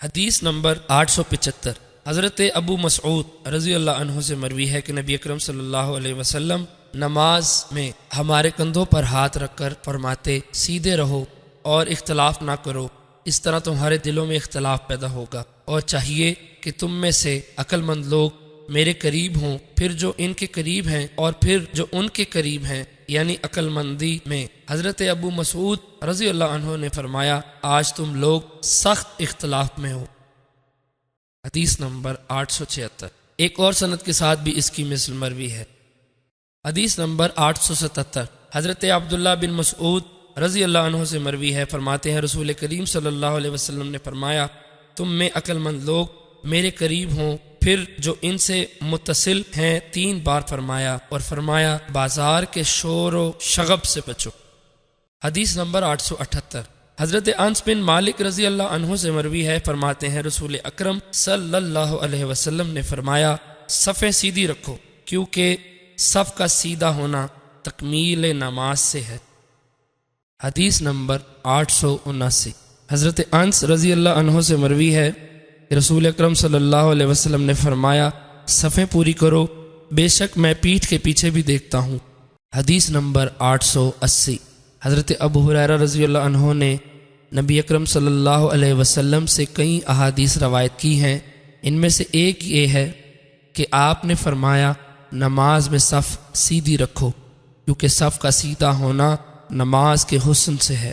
حدیث نمبر 875 حضرت ابو مسعود رضی اللہ عنہ سے مروی ہے کہ نبی اکرم صلی اللہ علیہ وسلم نماز میں ہمارے کندھوں پر ہاتھ رکھ کر فرماتے، سیدھے رہو اور اختلاف نہ کرو، اس طرح تمہارے دلوں میں اختلاف پیدا ہوگا، اور چاہیے کہ تم میں سے عقل مند لوگ میرے قریب ہوں، پھر جو ان کے قریب ہیں اور پھر جو ان کے قریب ہیں، یعنی عقل مندی میں۔ حضرت ابو مسعود رضی اللہ عنہ نے فرمایا، آج تم لوگ سخت اختلاف میں ہو۔ حدیث نمبر 876 ایک اور سند کے ساتھ بھی اس کی مثل مروی ہے۔ حدیث نمبر 877 حضرت عبداللہ بن مسعود رضی اللہ عنہ سے مروی ہے، فرماتے ہیں رسول کریم صلی اللہ علیہ وسلم نے فرمایا، تم میں عقل مند لوگ میرے قریب ہوں، پھر جو ان سے متصل ہیں 3 بار فرمایا، اور فرمایا بازار کے شور و شغب سے بچو۔ حدیث نمبر 878 حضرت انس بن مالک رضی اللہ عنہ سے مروی ہے، فرماتے ہیں رسول اکرم صلی اللہ علیہ وسلم نے فرمایا، صفیں سیدھی رکھو، کیونکہ صف کا سیدھا ہونا تکمیل نماز سے ہے۔ حدیث نمبر 879 حضرت انس رضی اللہ عنہ سے مروی ہے کہ رسول اکرم صلی اللہ علیہ وسلم نے فرمایا، صفیں پوری کرو، بے شک میں پیٹھ کے پیچھے بھی دیکھتا ہوں۔ حدیث نمبر 880 حضرت ابو ہریرہ رضی اللہ عنہ نے نبی اکرم صلی اللہ علیہ وسلم سے کئی احادیث روایت کی ہیں، ان میں سے ایک یہ ہے کہ آپ نے فرمایا، نماز میں صف سیدھی رکھو، کیونکہ صف کا سیدھا ہونا نماز کے حسن سے ہے۔